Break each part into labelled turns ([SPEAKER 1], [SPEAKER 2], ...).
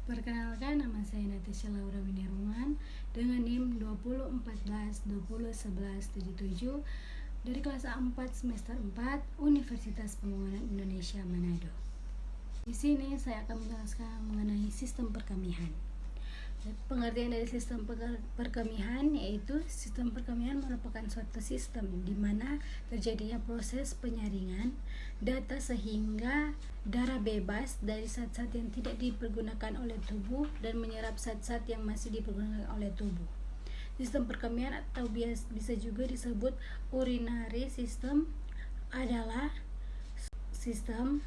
[SPEAKER 1] Perkenalkan, nama saya Natasha Laura Winirungan dengan NIM 2014-2011-77 dari kelas A4 semester 4 Universitas Pembangunan Indonesia Manado. Di sini saya akan menjelaskan mengenai sistem perkemihan. Pengertian dari sistem perkemihan yaitu sistem perkemihan merupakan suatu sistem di mana terjadinya proses penyaringan data sehingga darah bebas dari zat-zat yang tidak dipergunakan oleh tubuh dan menyerap zat-zat yang masih dipergunakan oleh tubuh. Sistem perkemihan atau bisa juga disebut urinary system adalah sistem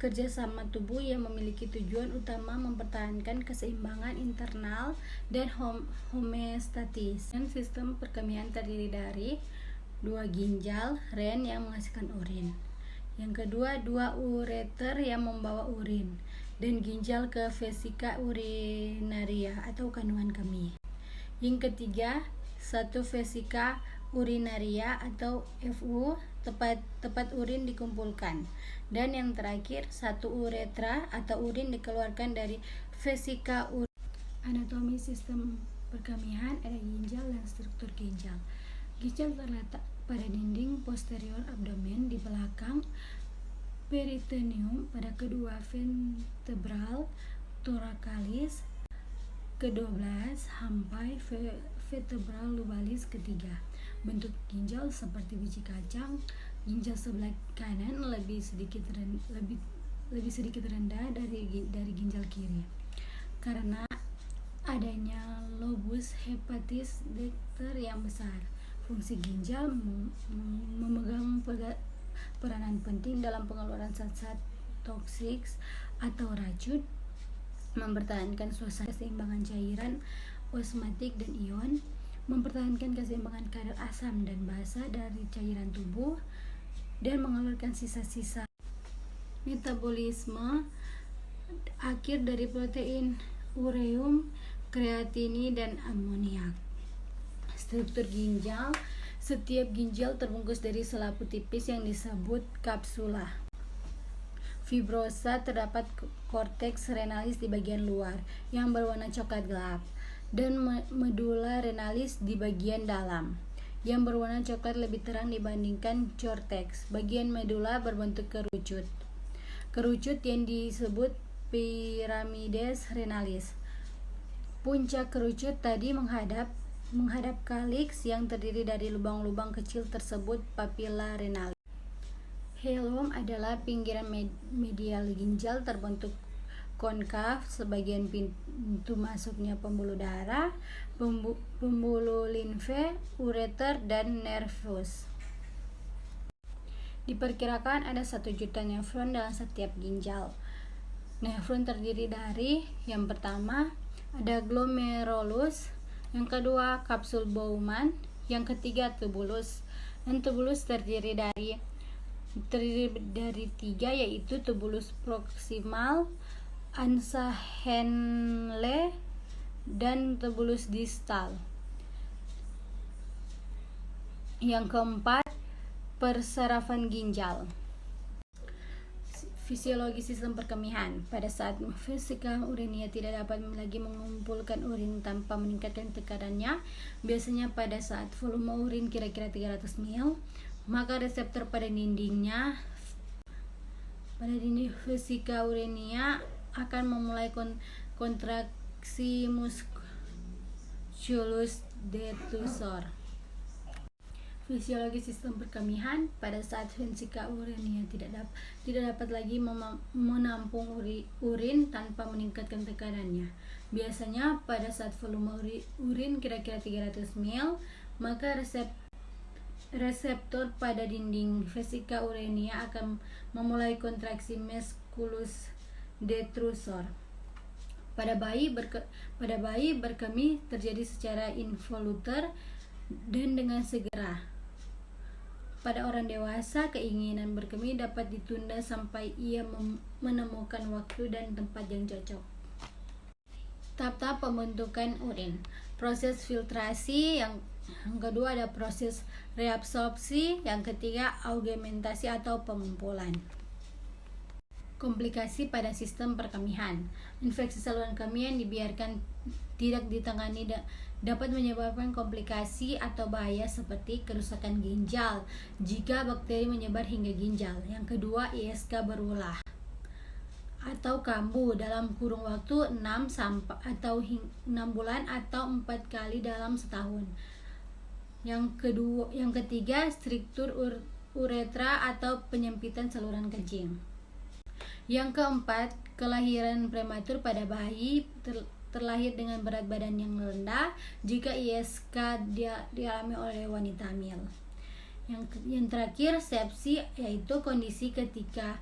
[SPEAKER 1] kerjasama tubuh yang memiliki tujuan utama mempertahankan keseimbangan internal dan homeostatis. Dan sistem perkemihan terdiri dari dua ginjal ren yang menghasilkan urin, yang kedua dua ureter yang membawa urin, dan ginjal ke vesika urinaria atau kandungan kemih. Yang ketiga satu vesika urinaria atau FU tempat urin dikumpulkan, dan yang terakhir satu uretra atau urin dikeluarkan dari vesika urinaria. Anatomi sistem perkemihan ada ginjal dan struktur ginjal. Ginjal terletak pada dinding posterior abdomen di belakang peritoneum pada kedua vertebral thoracalis ke-12 sampai vertebral lumbalis ketiga. Bentuk ginjal seperti biji kacang. Ginjal sebelah kanan lebih sedikit rendah dari ginjal kiri karena adanya lobus hepatis dexter yang besar. Fungsi ginjal memegang peranan penting dalam pengeluaran zat-zat toksik atau racun, mempertahankan suasana keseimbangan cairan osmotik dan ion, mempertahankan keseimbangan kadar asam dan basa dari cairan tubuh, dan mengeluarkan sisa-sisa metabolisme akhir dari protein, ureum, kreatini, dan amoniak. Struktur ginjal. Setiap ginjal terbungkus dari selaput tipis yang disebut kapsula fibrosa. Terdapat korteks renalis di bagian luar yang berwarna coklat gelap dan medula renalis di bagian dalam yang berwarna coklat lebih terang dibandingkan cortex. Bagian medula berbentuk kerucut yang disebut piramides renalis. Puncak kerucut tadi menghadap kaliks yang terdiri dari lubang-lubang kecil tersebut papilla renalis. Hilum adalah pinggiran medial ginjal terbentuk konkav sebagian pintu masuknya pembuluh darah, pembuluh limfe, ureter, dan nervus. Diperkirakan ada 1 juta nefron dalam setiap ginjal. Nefron terdiri dari yang pertama ada glomerulus, yang kedua kapsul Bowman, yang ketiga tubulus. Dan tubulus terdiri dari 3 yaitu tubulus proksimal, ansa Henle, dan tubulus distal. Yang keempat persarafan ginjal. Fisiologi sistem perkemihan. Pada saat vesika urinia tidak dapat lagi mengumpulkan urin tanpa meningkatkan tekanannya, biasanya pada saat volume urin kira-kira 300 ml, maka reseptor pada dinding vesika urinia akan memulai kontraksi musculus detusor. Fisiologi sistem perkemihan. Pada saat vesika urinia tidak dapat lagi menampung urin tanpa meningkatkan tekanannya, biasanya pada saat volume urin kira-kira 300 ml, maka reseptor pada dinding vesika urinia akan memulai kontraksi musculus detrusor. Pada bayi berkemih terjadi secara involuter dan dengan segera. Pada orang dewasa, keinginan berkemih dapat ditunda sampai ia menemukan waktu dan tempat yang cocok. Tahap-tahap pembentukan urin. Proses filtrasi. Yang kedua ada proses reabsorpsi. Yang ketiga augmentasi atau pengumpulan. Komplikasi pada sistem perkemihan. Infeksi saluran kemih yang dibiarkan tidak ditangani dapat menyebabkan komplikasi atau bahaya seperti kerusakan ginjal jika bakteri menyebar hingga ginjal. Yang kedua, ISK berulah atau kambuh dalam kurun waktu 6 bulan atau 4 kali dalam setahun. Yang ketiga, struktur uretra atau penyempitan saluran kencing. Yang keempat, kelahiran prematur pada bayi terlahir dengan berat badan yang rendah jika ISK dialami oleh wanita hamil. Yang terakhir, sepsi, yaitu kondisi ketika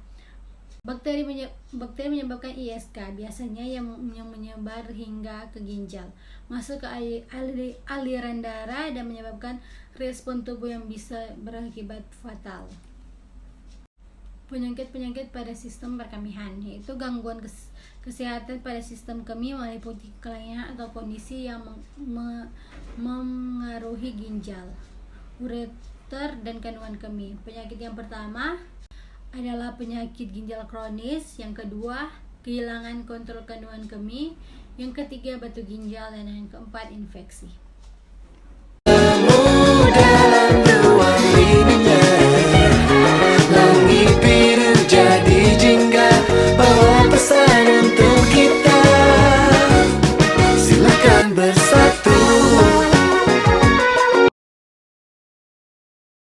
[SPEAKER 1] bakteri menyebabkan ISK, biasanya yang menyebar hingga ke ginjal, masuk ke aliran darah dan menyebabkan respon tubuh yang bisa berakibat fatal. Penyakit-penyakit pada sistem perkemihan, yaitu gangguan kesehatan pada sistem kemih meliputi kelainan atau kondisi yang mengaruhi ginjal, ureter, dan kandungan kemih. Penyakit yang pertama adalah penyakit ginjal kronis, yang kedua kehilangan kontrol kandungan kemih, yang ketiga batu ginjal, dan yang keempat infeksi.